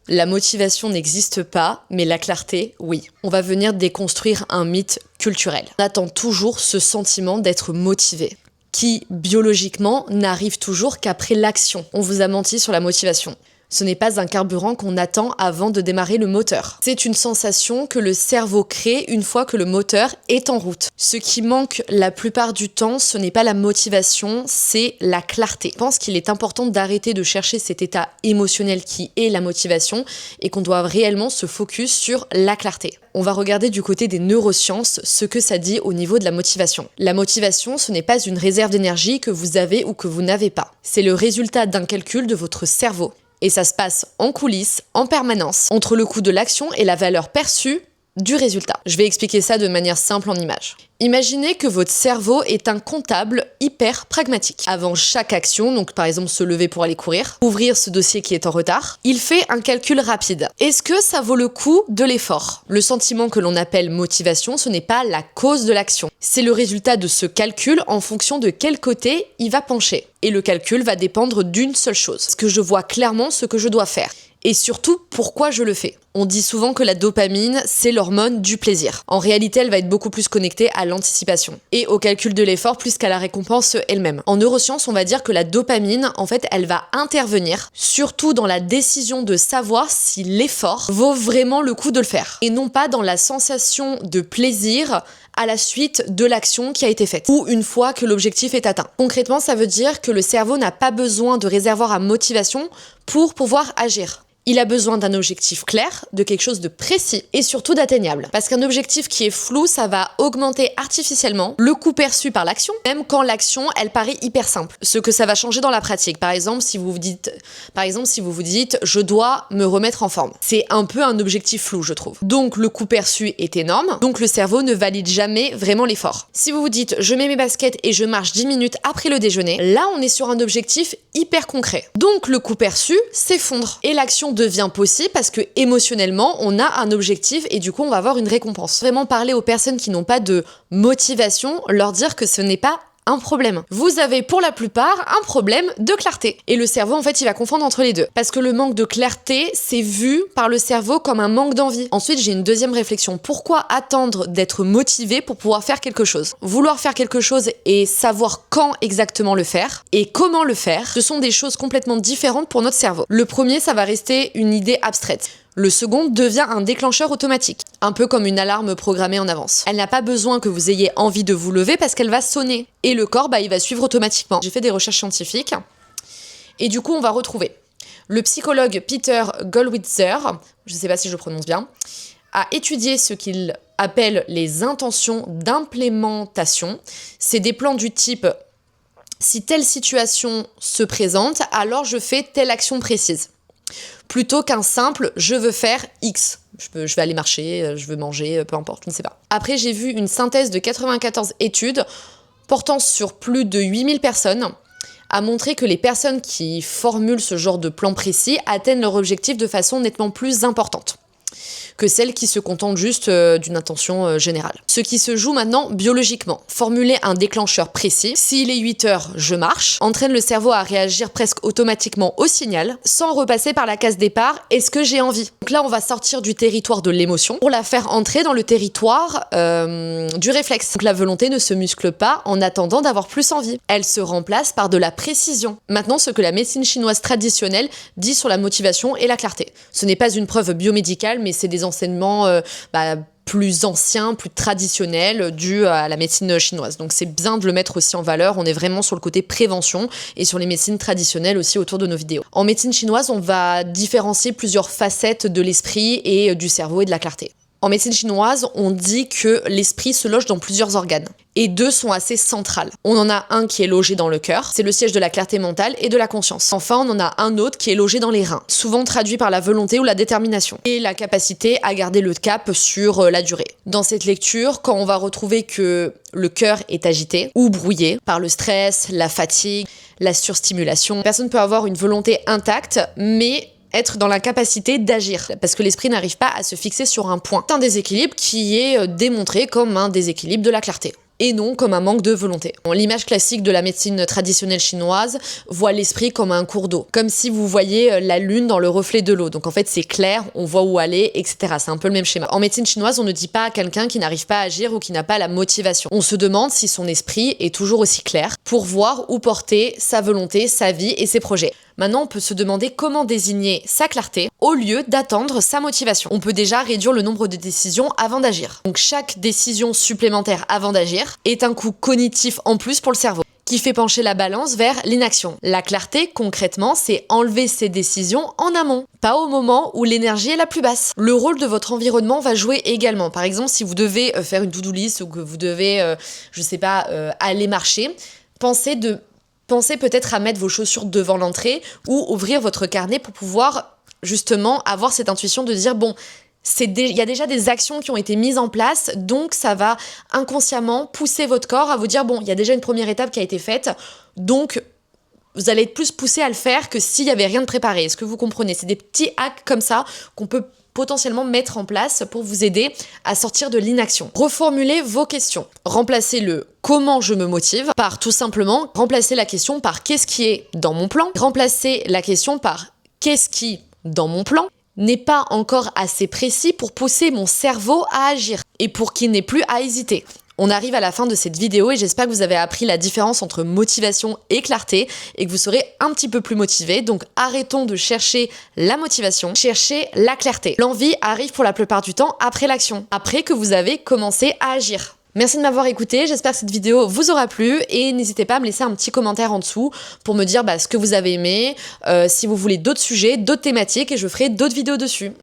La motivation n'existe pas, mais la clarté, oui. On va venir déconstruire un mythe culturel. On attend toujours ce sentiment d'être motivé, qui, biologiquement, n'arrive toujours qu'après l'action. On vous a menti sur la motivation. Ce n'est pas un carburant qu'on attend avant de démarrer le moteur. C'est une sensation que le cerveau crée une fois que le moteur est en route. Ce qui manque la plupart du temps, ce n'est pas la motivation, c'est la clarté. Je pense qu'il est important d'arrêter de chercher cet état émotionnel qui est la motivation et qu'on doit réellement se focus sur la clarté. On va regarder du côté des neurosciences ce que ça dit au niveau de la motivation. La motivation, ce n'est pas une réserve d'énergie que vous avez ou que vous n'avez pas. C'est le résultat d'un calcul de votre cerveau. Et ça se passe en coulisses, en permanence, entre le coût de l'action et la valeur perçue du résultat. Je vais expliquer ça de manière simple en images. Imaginez que votre cerveau est un comptable hyper pragmatique. Avant chaque action, donc par exemple se lever pour aller courir, ouvrir ce dossier qui est en retard, il fait un calcul rapide. Est-ce que ça vaut le coup de l'effort? Le sentiment que l'on appelle motivation, ce n'est pas la cause de l'action. C'est le résultat de ce calcul en fonction de quel côté il va pencher. Et le calcul va dépendre d'une seule chose. Est-ce que je vois clairement ce que je dois faire? Et surtout, pourquoi je le fais? On dit souvent que la dopamine, c'est l'hormone du plaisir. En réalité, elle va être beaucoup plus connectée à l'anticipation et au calcul de l'effort plus qu'à la récompense elle-même. En neurosciences, on va dire que la dopamine, en fait, elle va intervenir surtout dans la décision de savoir si l'effort vaut vraiment le coup de le faire et non pas dans la sensation de plaisir à la suite de l'action qui a été faite ou une fois que l'objectif est atteint. Concrètement, ça veut dire que le cerveau n'a pas besoin de réservoir à motivation pour pouvoir agir. Il a besoin d'un objectif clair, de quelque chose de précis et surtout d'atteignable. Parce qu'un objectif qui est flou, ça va augmenter artificiellement le coût perçu par l'action, même quand l'action, elle paraît hyper simple. Ce que ça va changer dans la pratique. Par exemple, si vous vous dites, je dois me remettre en forme. C'est un peu un objectif flou, je trouve. Donc, le coût perçu est énorme. Donc, le cerveau ne valide jamais vraiment l'effort. Si vous vous dites, je mets mes baskets et je marche 10 minutes après le déjeuner, là, on est sur un objectif hyper concret. Donc, le coût perçu s'effondre. Et l'action devient possible parce que émotionnellement on a un objectif et du coup on va avoir une récompense. Vraiment parler aux personnes qui n'ont pas de motivation, leur dire que ce n'est pas un problème. Vous avez pour la plupart un problème de clarté. Et le cerveau, en fait, il va confondre entre les deux. Parce que le manque de clarté, c'est vu par le cerveau comme un manque d'envie. Ensuite, j'ai une deuxième réflexion. Pourquoi attendre d'être motivé pour pouvoir faire quelque chose? Vouloir faire quelque chose et savoir quand exactement le faire et comment le faire, ce sont des choses complètement différentes pour notre cerveau. Le premier, ça va rester une idée abstraite. Le second devient un déclencheur automatique, un peu comme une alarme programmée en avance. Elle n'a pas besoin que vous ayez envie de vous lever parce qu'elle va sonner. Et le corps, il va suivre automatiquement. J'ai fait des recherches scientifiques et du coup, on va retrouver le psychologue Peter Gollwitzer, je ne sais pas si je prononce bien, a étudié ce qu'il appelle les intentions d'implémentation. C'est des plans du type « si telle situation se présente, alors je fais telle action précise ». Plutôt qu'un simple « je veux faire X ». Je vais aller marcher, je veux manger, peu importe, je ne sais pas. Après, j'ai vu une synthèse de 94 études portant sur plus de 8000 personnes a montré que les personnes qui formulent ce genre de plan précis atteignent leur objectif de façon nettement plus importante que celles qui se contentent juste d'une intention générale. Ce qui se joue maintenant biologiquement. Formuler un déclencheur précis, s'il est 8 heures, je marche, entraîne le cerveau à réagir presque automatiquement au signal, sans repasser par la case départ, est-ce que j'ai envie? Donc là, on va sortir du territoire de l'émotion pour la faire entrer dans le territoire du réflexe. Donc la volonté ne se muscle pas en attendant d'avoir plus envie. Elle se remplace par de la précision. Maintenant, ce que la médecine chinoise traditionnelle dit sur la motivation et la clarté. Ce n'est pas une preuve biomédicale, mais c'est des enseignements plus anciens, plus traditionnels dus à la médecine chinoise. Donc c'est bien de le mettre aussi en valeur. On est vraiment sur le côté prévention et sur les médecines traditionnelles aussi autour de nos vidéos. En médecine chinoise, on va différencier plusieurs facettes de l'esprit et du cerveau et de la clarté. En médecine chinoise, on dit que l'esprit se loge dans plusieurs organes. Et deux sont assez centrales. On en a un qui est logé dans le cœur, c'est le siège de la clarté mentale et de la conscience. Enfin, on en a un autre qui est logé dans les reins, souvent traduit par la volonté ou la détermination, et la capacité à garder le cap sur la durée. Dans cette lecture, quand on va retrouver que le cœur est agité ou brouillé par le stress, la fatigue, la surstimulation, la personne peut avoir une volonté intacte, mais être dans l'incapacité d'agir, parce que l'esprit n'arrive pas à se fixer sur un point. C'est un déséquilibre qui est démontré comme un déséquilibre de la clarté. et non comme un manque de volonté. L'image classique de la médecine traditionnelle chinoise voit l'esprit comme un cours d'eau, comme si vous voyez la lune dans le reflet de l'eau. Donc en fait c'est clair, on voit où aller, etc. C'est un peu le même schéma. En médecine chinoise, on ne dit pas à quelqu'un qui n'arrive pas à agir ou qui n'a pas la motivation. On se demande si son esprit est toujours aussi clair pour voir où porter sa volonté, sa vie et ses projets. Maintenant, on peut se demander comment désigner sa clarté au lieu d'attendre sa motivation. On peut déjà réduire le nombre de décisions avant d'agir. Donc chaque décision supplémentaire avant d'agir est un coût cognitif en plus pour le cerveau, qui fait pencher la balance vers l'inaction. La clarté, concrètement, c'est enlever ses décisions en amont, pas au moment où l'énergie est la plus basse. Le rôle de votre environnement va jouer également. Par exemple, si vous devez faire une to-do list ou que vous devez, aller marcher, pensez peut-être à mettre vos chaussures devant l'entrée ou ouvrir votre carnet pour pouvoir justement avoir cette intuition de dire bon, il y a déjà des actions qui ont été mises en place, donc ça va inconsciemment pousser votre corps à vous dire bon, il y a déjà une première étape qui a été faite, donc vous allez être plus poussé à le faire que s'il y avait rien de préparé. Est-ce que vous comprenez? C'est des petits hacks comme ça qu'on peut potentiellement mettre en place pour vous aider à sortir de l'inaction. Reformulez vos questions. Remplacez le « comment je me motive » par tout simplement remplacer la question par « qu'est-ce qui est dans mon plan ?» Remplacez la question par « qu'est-ce qui, dans mon plan ?» n'est pas encore assez précis pour pousser mon cerveau à agir et pour qu'il n'ait plus à hésiter. On arrive à la fin de cette vidéo et j'espère que vous avez appris la différence entre motivation et clarté et que vous serez un petit peu plus motivé. Donc arrêtons de chercher la motivation, cherchez la clarté. L'envie arrive pour la plupart du temps après l'action, après que vous avez commencé à agir. Merci de m'avoir écouté, j'espère que cette vidéo vous aura plu et n'hésitez pas à me laisser un petit commentaire en dessous pour me dire ce que vous avez aimé, si vous voulez d'autres sujets, d'autres thématiques et je ferai d'autres vidéos dessus.